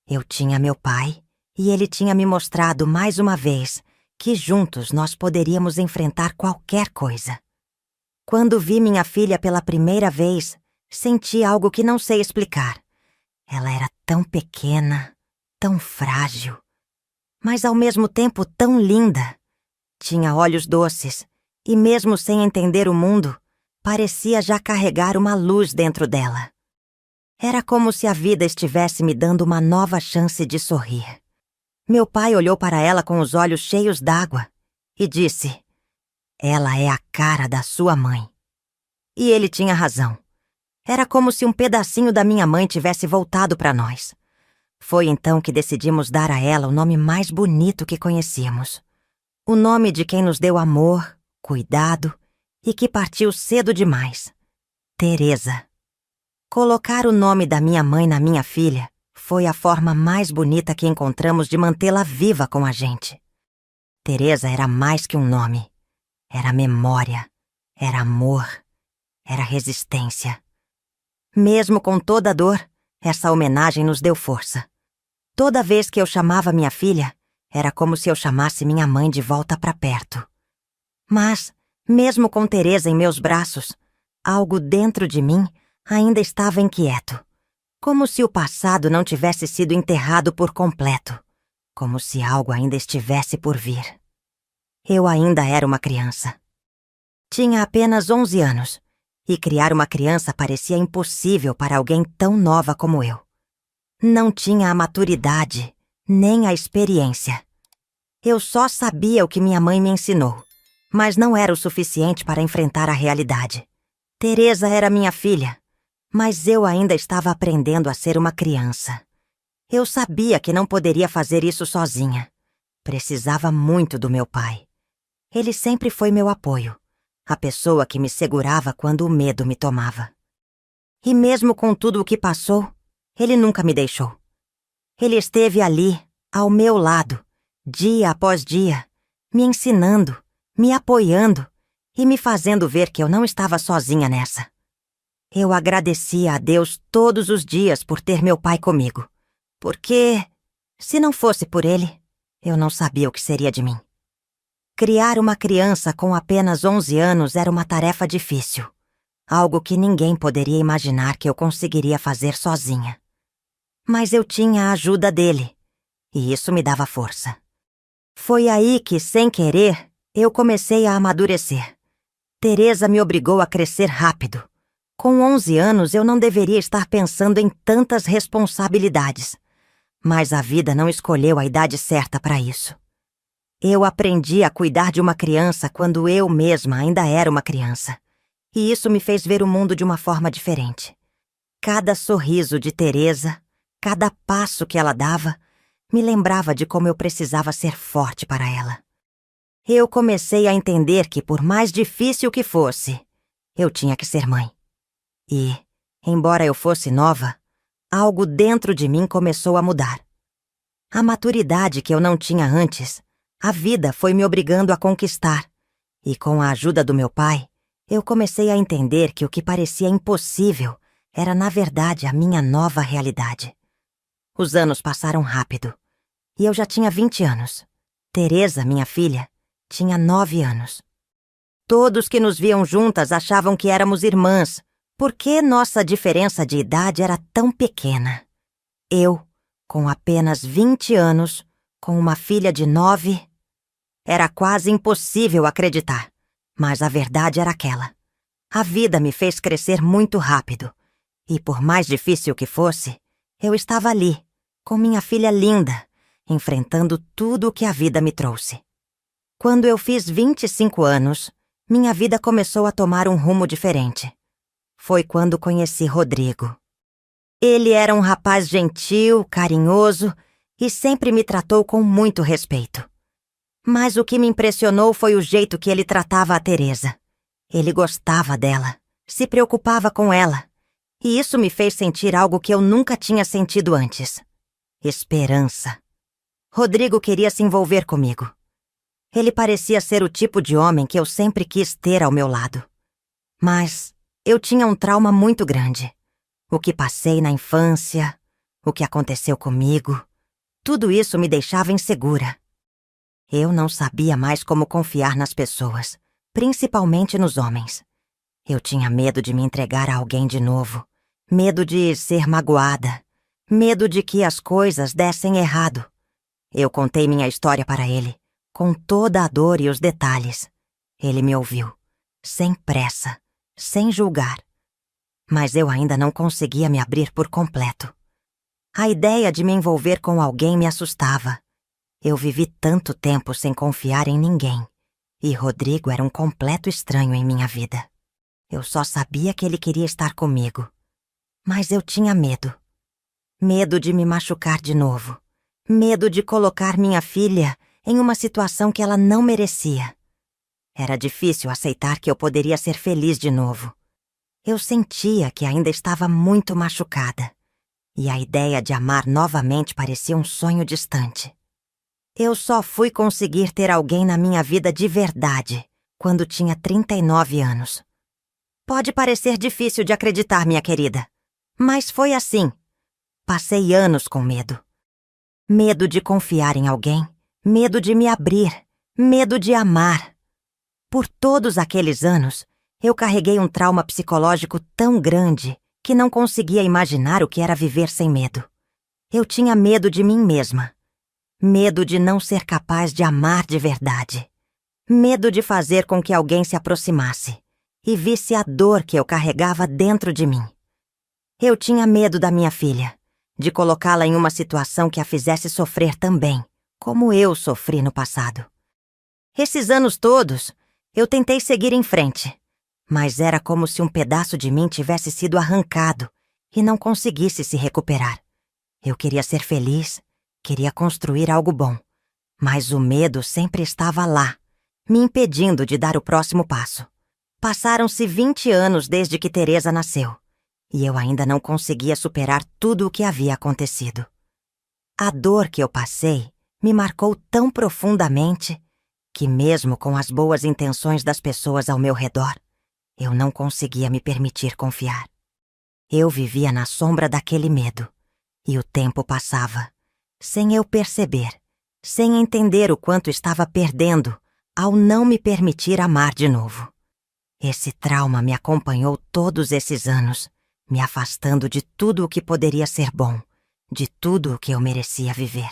Eu tinha meu pai e ele tinha me mostrado mais uma vez que juntos nós poderíamos enfrentar qualquer coisa. Quando vi minha filha pela primeira vez, senti algo que não sei explicar. Ela era tão pequena, tão frágil, mas ao mesmo tempo tão linda. Tinha olhos doces e, mesmo sem entender o mundo, parecia já carregar uma luz dentro dela. Era como se a vida estivesse me dando uma nova chance de sorrir. Meu pai olhou para ela com os olhos cheios d'água e disse: "Ela é a cara da sua mãe." E ele tinha razão. Era como se um pedacinho da minha mãe tivesse voltado para nós. Foi então que decidimos dar a ela o nome mais bonito que conhecíamos. O nome de quem nos deu amor, cuidado e que partiu cedo demais: Teresa. Colocar o nome da minha mãe na minha filha foi a forma mais bonita que encontramos de mantê-la viva com a gente. Teresa era mais que um nome. Era memória, era amor, era resistência. Mesmo com toda a dor, essa homenagem nos deu força. Toda vez que eu chamava minha filha, era como se eu chamasse minha mãe de volta para perto. Mas, mesmo com Teresa em meus braços, algo dentro de mim ainda estava inquieto. Como se o passado não tivesse sido enterrado por completo. Como se algo ainda estivesse por vir. Eu ainda era uma criança. Tinha apenas 11 anos, e criar uma criança parecia impossível para alguém tão nova como eu. Não tinha a maturidade, nem a experiência. Eu só sabia o que minha mãe me ensinou, mas não era o suficiente para enfrentar a realidade. Teresa era minha filha, mas eu ainda estava aprendendo a ser uma criança. Eu sabia que não poderia fazer isso sozinha. Precisava muito do meu pai. Ele sempre foi meu apoio, a pessoa que me segurava quando o medo me tomava. E mesmo com tudo o que passou, ele nunca me deixou. Ele esteve ali, ao meu lado, dia após dia, me ensinando, me apoiando e me fazendo ver que eu não estava sozinha nessa. Eu agradecia a Deus todos os dias por ter meu pai comigo, porque, se não fosse por ele, eu não sabia o que seria de mim. Criar uma criança com apenas 11 anos era uma tarefa difícil, algo que ninguém poderia imaginar que eu conseguiria fazer sozinha. Mas eu tinha a ajuda dele, e isso me dava força. Foi aí que, sem querer, eu comecei a amadurecer. Teresa me obrigou a crescer rápido. Com 11 anos, eu não deveria estar pensando em tantas responsabilidades. Mas a vida não escolheu a idade certa para isso. Eu aprendi a cuidar de uma criança quando eu mesma ainda era uma criança. E isso me fez ver o mundo de uma forma diferente. Cada sorriso de Teresa, cada passo que ela dava, me lembrava de como eu precisava ser forte para ela. Eu comecei a entender que, por mais difícil que fosse, eu tinha que ser mãe. E, embora eu fosse nova, algo dentro de mim começou a mudar. A maturidade que eu não tinha antes, a vida foi me obrigando a conquistar. E com a ajuda do meu pai, eu comecei a entender que o que parecia impossível era, na verdade, a minha nova realidade. Os anos passaram rápido. E eu já tinha 20 anos. Teresa, minha filha, tinha 9 anos. Todos que nos viam juntas achavam que éramos irmãs, porque nossa diferença de idade era tão pequena. Eu, com apenas 20 anos, com uma filha de 9... Era quase impossível acreditar, mas a verdade era aquela. A vida me fez crescer muito rápido, e por mais difícil que fosse, eu estava ali, com minha filha linda, enfrentando tudo o que a vida me trouxe. Quando eu fiz 25 anos, minha vida começou a tomar um rumo diferente. Foi quando conheci Rodrigo. Ele era um rapaz gentil, carinhoso e sempre me tratou com muito respeito. Mas o que me impressionou foi o jeito que ele tratava a Teresa. Ele gostava dela, se preocupava com ela, e isso me fez sentir algo que eu nunca tinha sentido antes: esperança. Rodrigo queria se envolver comigo. Ele parecia ser o tipo de homem que eu sempre quis ter ao meu lado. Mas eu tinha um trauma muito grande. O que passei na infância, o que aconteceu comigo, tudo isso me deixava insegura. Eu não sabia mais como confiar nas pessoas, principalmente nos homens. Eu tinha medo de me entregar a alguém de novo, medo de ser magoada, medo de que as coisas dessem errado. Eu contei minha história para ele, com toda a dor e os detalhes. Ele me ouviu, sem pressa, sem julgar. Mas eu ainda não conseguia me abrir por completo. A ideia de me envolver com alguém me assustava. Eu vivi tanto tempo sem confiar em ninguém, e Rodrigo era um completo estranho em minha vida. Eu só sabia que ele queria estar comigo. Mas eu tinha medo. Medo de me machucar de novo. Medo de colocar minha filha em uma situação que ela não merecia. Era difícil aceitar que eu poderia ser feliz de novo. Eu sentia que ainda estava muito machucada, e a ideia de amar novamente parecia um sonho distante. Eu só fui conseguir ter alguém na minha vida de verdade quando tinha 39 anos. Pode parecer difícil de acreditar, minha querida, mas foi assim. Passei anos com medo. Medo de confiar em alguém, medo de me abrir, medo de amar. Por todos aqueles anos, eu carreguei um trauma psicológico tão grande que não conseguia imaginar o que era viver sem medo. Eu tinha medo de mim mesma. Medo de não ser capaz de amar de verdade. Medo de fazer com que alguém se aproximasse e visse a dor que eu carregava dentro de mim. Eu tinha medo da minha filha, de colocá-la em uma situação que a fizesse sofrer também, como eu sofri no passado. Esses anos todos, eu tentei seguir em frente, mas era como se um pedaço de mim tivesse sido arrancado e não conseguisse se recuperar. Eu queria ser feliz, queria construir algo bom, mas o medo sempre estava lá, me impedindo de dar o próximo passo. Passaram-se 20 anos desde que Teresa nasceu, e eu ainda não conseguia superar tudo o que havia acontecido. A dor que eu passei me marcou tão profundamente que, mesmo com as boas intenções das pessoas ao meu redor, eu não conseguia me permitir confiar. Eu vivia na sombra daquele medo, e o tempo passava, sem eu perceber, sem entender o quanto estava perdendo ao não me permitir amar de novo. Esse trauma me acompanhou todos esses anos, me afastando de tudo o que poderia ser bom, de tudo o que eu merecia viver.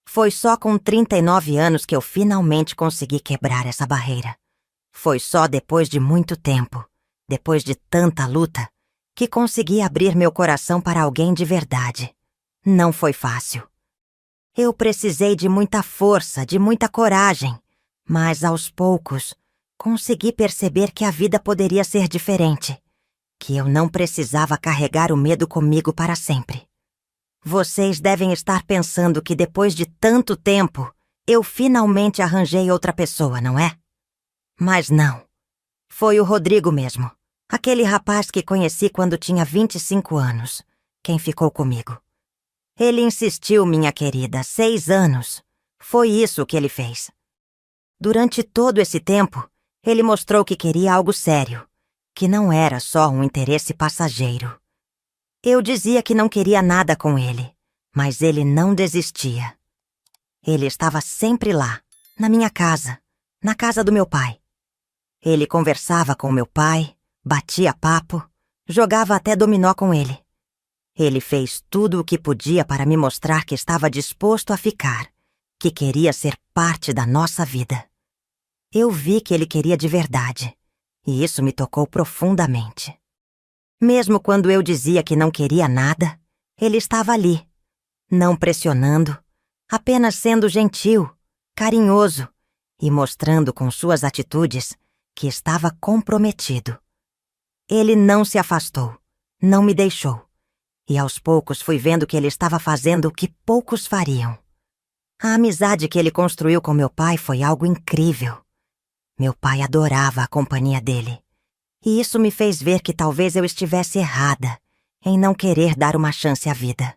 Foi só com 39 anos que eu finalmente consegui quebrar essa barreira. Foi só depois de muito tempo depois de tanta luta, que consegui abrir meu coração para alguém de verdade. Não foi fácil. Eu precisei de muita força, de muita coragem, mas aos poucos consegui perceber que a vida poderia ser diferente, que eu não precisava carregar o medo comigo para sempre. Vocês devem estar pensando que depois de tanto tempo, eu finalmente arranjei outra pessoa, não é? Mas não. Foi o Rodrigo mesmo, aquele rapaz que conheci quando tinha 25 anos, quem ficou comigo. Ele insistiu, minha querida, 6 anos. Foi isso que ele fez. Durante todo esse tempo, ele mostrou que queria algo sério, que não era só um interesse passageiro. Eu dizia que não queria nada com ele, mas ele não desistia. Ele estava sempre lá, na minha casa, na casa do meu pai. Ele conversava com meu pai, batia papo, jogava até dominó com ele. Ele fez tudo o que podia para me mostrar que estava disposto a ficar, que queria ser parte da nossa vida. Eu vi que ele queria de verdade, e isso me tocou profundamente. Mesmo quando eu dizia que não queria nada, ele estava ali, não pressionando, apenas sendo gentil, carinhoso e mostrando com suas atitudes que estava comprometido. Ele não se afastou, não me deixou. E aos poucos fui vendo que ele estava fazendo o que poucos fariam. A amizade que ele construiu com meu pai foi algo incrível. Meu pai adorava a companhia dele. E isso me fez ver que talvez eu estivesse errada em não querer dar uma chance à vida.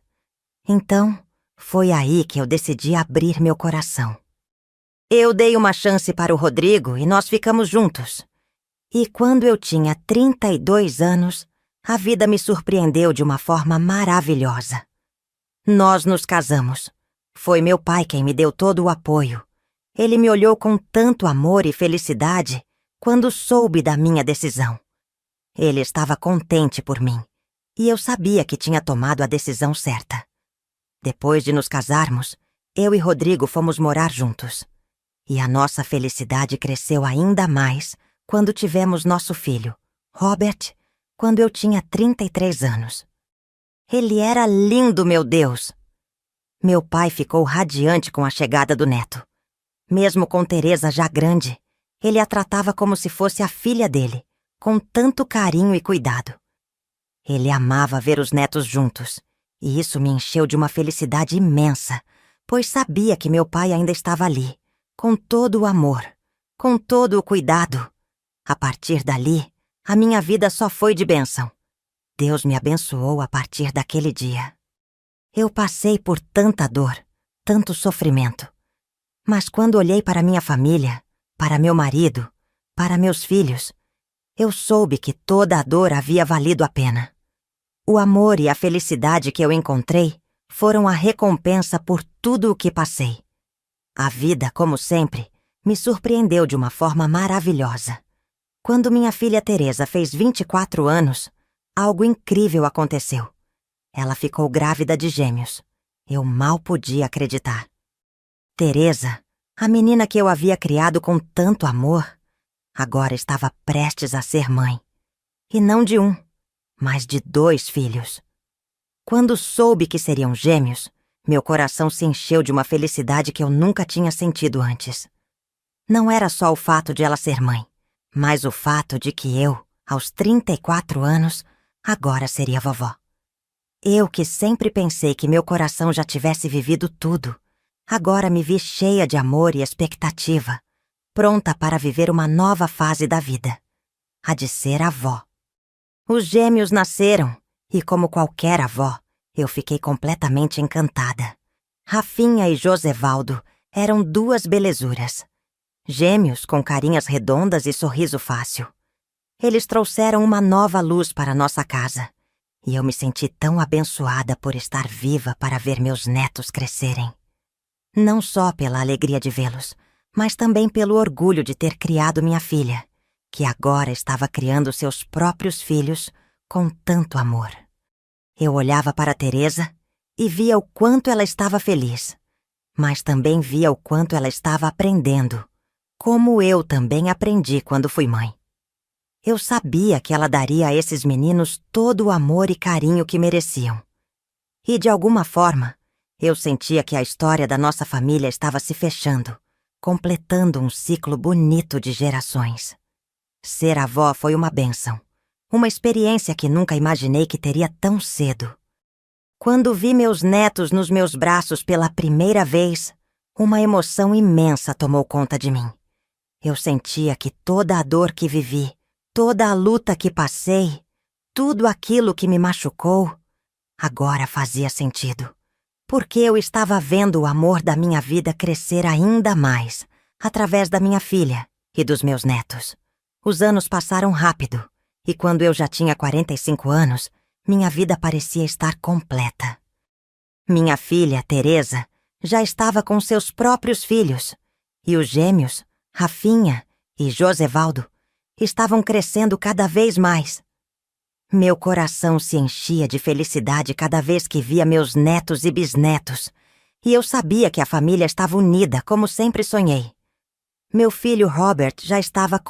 Então, foi aí que eu decidi abrir meu coração. Eu dei uma chance para o Rodrigo e nós ficamos juntos. E quando eu tinha 32 anos, a vida me surpreendeu de uma forma maravilhosa. Nós nos casamos. Foi meu pai quem me deu todo o apoio. Ele me olhou com tanto amor e felicidade quando soube da minha decisão. Ele estava contente por mim, e eu sabia que tinha tomado a decisão certa. Depois de nos casarmos, eu e Rodrigo fomos morar juntos. E a nossa felicidade cresceu ainda mais quando tivemos nosso filho, Robert, quando eu tinha 33 anos. Ele era lindo, meu Deus! Meu pai ficou radiante com a chegada do neto. Mesmo com Teresa já grande, ele a tratava como se fosse a filha dele, com tanto carinho e cuidado. Ele amava ver os netos juntos, e isso me encheu de uma felicidade imensa, pois sabia que meu pai ainda estava ali, com todo o amor, com todo o cuidado. A partir dali, a minha vida só foi de bênção. Deus me abençoou a partir daquele dia. Eu passei por tanta dor, tanto sofrimento. Mas quando olhei para minha família, para meu marido, para meus filhos, eu soube que toda a dor havia valido a pena. O amor e a felicidade que eu encontrei foram a recompensa por tudo o que passei. A vida, como sempre, me surpreendeu de uma forma maravilhosa. Quando minha filha Teresa fez 24 anos, algo incrível aconteceu. Ela ficou grávida de gêmeos. Eu mal podia acreditar. Teresa, a menina que eu havia criado com tanto amor, agora estava prestes a ser mãe. E não de um, mas de 2 filhos. Quando soube que seriam gêmeos, meu coração se encheu de uma felicidade que eu nunca tinha sentido antes. Não era só o fato de ela ser mãe, mas o fato de que eu, aos 34 anos, agora seria vovó. Eu que sempre pensei que meu coração já tivesse vivido tudo, agora me vi cheia de amor e expectativa, pronta para viver uma nova fase da vida, a de ser avó. Os gêmeos nasceram e, como qualquer avó, eu fiquei completamente encantada. Rafinha e Josevaldo eram 2 belezuras. Gêmeos com carinhas redondas e sorriso fácil. Eles trouxeram uma nova luz para nossa casa. E eu me senti tão abençoada por estar viva para ver meus netos crescerem. Não só pela alegria de vê-los, mas também pelo orgulho de ter criado minha filha, que agora estava criando seus próprios filhos com tanto amor. Eu olhava para Teresa e via o quanto ela estava feliz, mas também via o quanto ela estava aprendendo, como eu também aprendi quando fui mãe. Eu sabia que ela daria a esses meninos todo o amor e carinho que mereciam. E, de alguma forma, eu sentia que a história da nossa família estava se fechando, completando um ciclo bonito de gerações. Ser avó foi uma bênção, uma experiência que nunca imaginei que teria tão cedo. Quando vi meus netos nos meus braços pela primeira vez, uma emoção imensa tomou conta de mim. Eu sentia que toda a dor que vivi, toda a luta que passei, tudo aquilo que me machucou, agora fazia sentido. Porque eu estava vendo o amor da minha vida crescer ainda mais, através da minha filha e dos meus netos. Os anos passaram rápido, e quando eu já tinha 45 anos, minha vida parecia estar completa. Minha filha, Teresa, já estava com seus próprios filhos, e os gêmeos, Rafinha e Josevaldo, estavam crescendo cada vez mais. Meu coração se enchia de felicidade cada vez que via meus netos e bisnetos, e eu sabia que a família estava unida, como sempre sonhei. Meu filho Robert já estava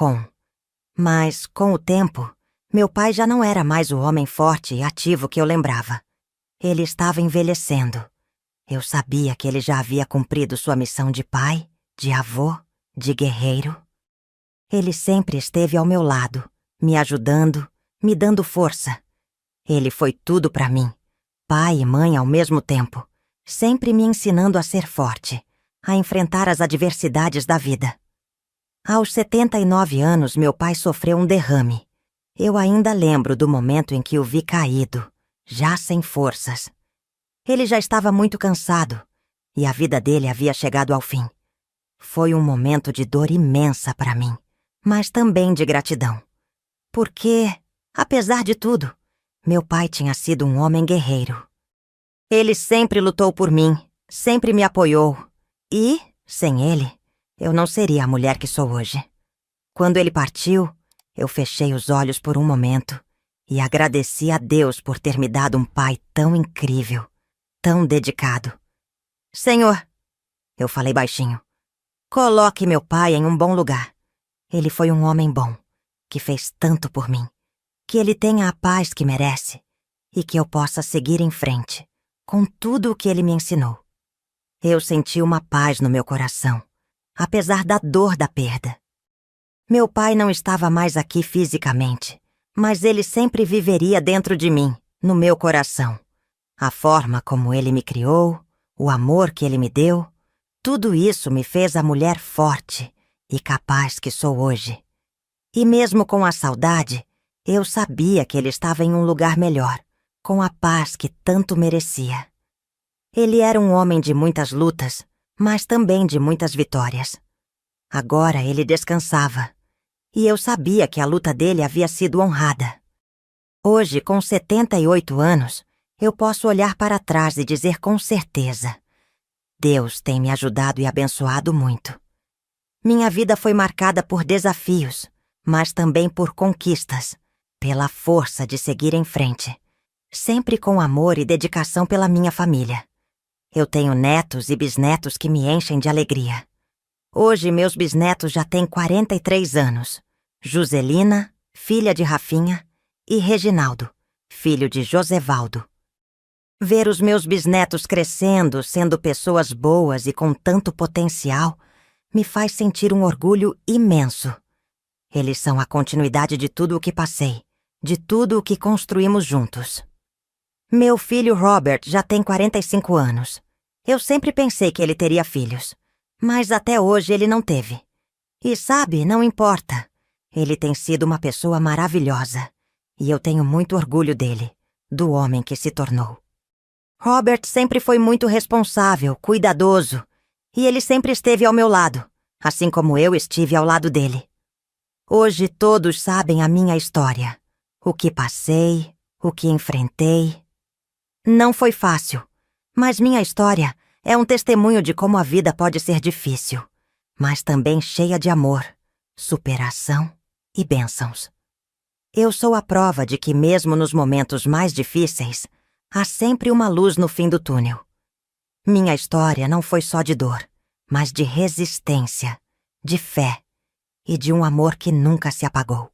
mas, com o tempo, meu pai já não era mais o homem forte e ativo que eu lembrava. Ele estava envelhecendo. Eu sabia que ele já havia cumprido sua missão de pai, de avô, de guerreiro. Ele sempre esteve ao meu lado, me ajudando, me dando força. Ele foi tudo para mim, pai e mãe ao mesmo tempo, sempre me ensinando a ser forte, a enfrentar as adversidades da vida. Aos 79 anos, meu pai sofreu um derrame. Eu ainda lembro do momento em que o vi caído, já sem forças. Ele já estava muito cansado, e a vida dele havia chegado ao fim. Foi um momento de dor imensa para mim, mas também de gratidão. Porque, apesar de tudo, meu pai tinha sido um homem guerreiro. Ele sempre lutou por mim, sempre me apoiou, e, sem ele, eu não seria a mulher que sou hoje. Quando ele partiu, eu fechei os olhos por um momento e agradeci a Deus por ter me dado um pai tão incrível, tão dedicado. Senhor, eu falei baixinho, coloque meu pai em um bom lugar. Ele foi um homem bom, que fez tanto por mim, que ele tenha a paz que merece e que eu possa seguir em frente, com tudo o que ele me ensinou. Eu senti uma paz no meu coração, apesar da dor da perda. Meu pai não estava mais aqui fisicamente, mas ele sempre viveria dentro de mim, no meu coração. A forma como ele me criou, o amor que ele me deu, tudo isso me fez a mulher forte e capaz que sou hoje. E mesmo com a saudade, eu sabia que ele estava em um lugar melhor, com a paz que tanto merecia. Ele era um homem de muitas lutas, mas também de muitas vitórias. Agora ele descansava, e eu sabia que a luta dele havia sido honrada. Hoje, com 78 anos, eu posso olhar para trás e dizer com certeza: Deus tem me ajudado e abençoado muito. Minha vida foi marcada por desafios, mas também por conquistas, pela força de seguir em frente, sempre com amor e dedicação pela minha família. Eu tenho netos e bisnetos que me enchem de alegria. Hoje, meus bisnetos já têm 43 anos. Joselina, filha de Rafinha, e Reginaldo, filho de Josevaldo. Ver os meus bisnetos crescendo, sendo pessoas boas e com tanto potencial, me faz sentir um orgulho imenso. Eles são a continuidade de tudo o que passei, de tudo o que construímos juntos. Meu filho Robert já tem 45 anos. Eu sempre pensei que ele teria filhos, mas até hoje ele não teve. E sabe, não importa. Ele tem sido uma pessoa maravilhosa, e eu tenho muito orgulho dele, do homem que se tornou. Robert sempre foi muito responsável, cuidadoso, e ele sempre esteve ao meu lado, assim como eu estive ao lado dele. Hoje todos sabem a minha história, o que passei, o que enfrentei. Não foi fácil, mas minha história é um testemunho de como a vida pode ser difícil, mas também cheia de amor, superação e bênçãos. Eu sou a prova de que mesmo nos momentos mais difíceis, há sempre uma luz no fim do túnel. Minha história não foi só de dor, mas de resistência, de fé e de um amor que nunca se apagou.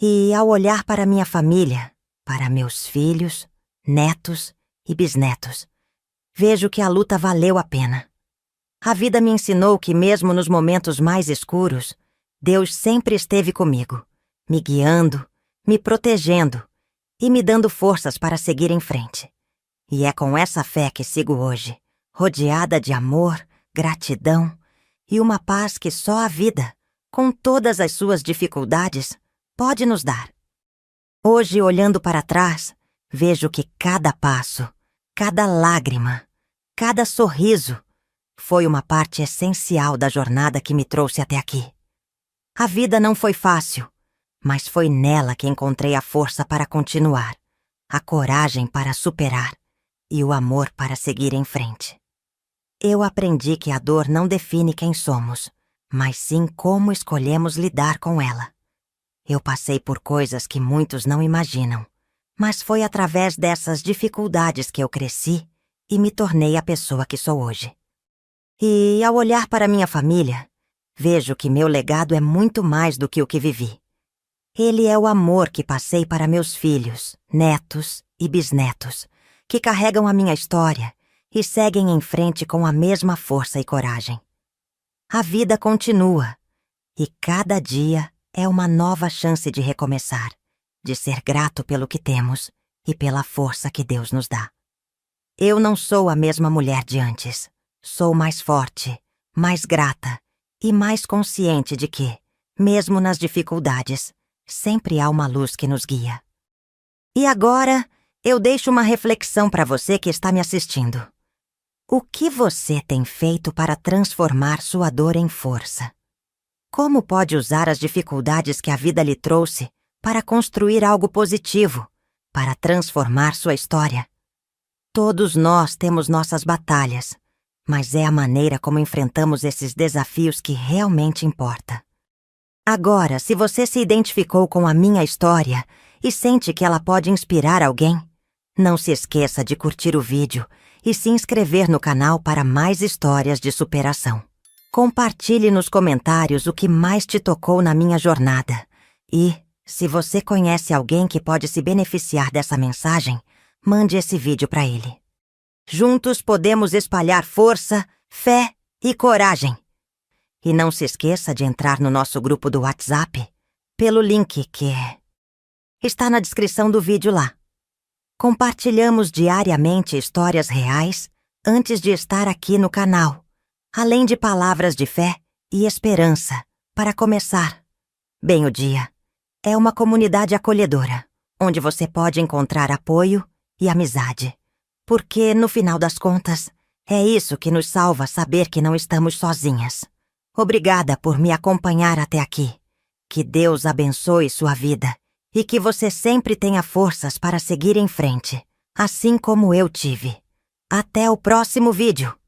E ao olhar para minha família, para meus filhos, netos e bisnetos, vejo que a luta valeu a pena. A vida me ensinou que mesmo nos momentos mais escuros, Deus sempre esteve comigo, me guiando, me protegendo e me dando forças para seguir em frente. E é com essa fé que sigo hoje, rodeada de amor, gratidão e uma paz que só a vida, com todas as suas dificuldades, pode nos dar. Hoje, olhando para trás, vejo que cada passo, cada lágrima, cada sorriso foi uma parte essencial da jornada que me trouxe até aqui. A vida não foi fácil, mas foi nela que encontrei a força para continuar, a coragem para superar e o amor para seguir em frente. Eu aprendi que a dor não define quem somos, mas sim como escolhemos lidar com ela. Eu passei por coisas que muitos não imaginam, mas foi através dessas dificuldades que eu cresci e me tornei a pessoa que sou hoje. E, ao olhar para minha família, vejo que meu legado é muito mais do que o que vivi. Ele é o amor que passei para meus filhos, netos e bisnetos, que carregam a minha história e seguem em frente com a mesma força e coragem. A vida continua, e cada dia é uma nova chance de recomeçar, de ser grato pelo que temos e pela força que Deus nos dá. Eu não sou a mesma mulher de antes. Sou mais forte, mais grata e mais consciente de que, mesmo nas dificuldades, sempre há uma luz que nos guia. E agora, eu deixo uma reflexão para você que está me assistindo. O que você tem feito para transformar sua dor em força? Como pode usar as dificuldades que a vida lhe trouxe para construir algo positivo, para transformar sua história? Todos nós temos nossas batalhas, mas é a maneira como enfrentamos esses desafios que realmente importa. Agora, se você se identificou com a minha história e sente que ela pode inspirar alguém, não se esqueça de curtir o vídeo e se inscrever no canal para mais histórias de superação. Compartilhe nos comentários o que mais te tocou na minha jornada. E, se você conhece alguém que pode se beneficiar dessa mensagem, mande esse vídeo para ele. Juntos podemos espalhar força, fé e coragem. E não se esqueça de entrar no nosso grupo do WhatsApp pelo link que está na descrição do vídeo lá. Compartilhamos diariamente histórias reais antes de estar aqui no canal, além de palavras de fé e esperança para começar bem o dia. É uma comunidade acolhedora, onde você pode encontrar apoio e amizade. Porque, no final das contas, é isso que nos salva saber que não estamos sozinhas. Obrigada por me acompanhar até aqui. Que Deus abençoe sua vida e que você sempre tenha forças para seguir em frente, assim como eu tive. Até o próximo vídeo!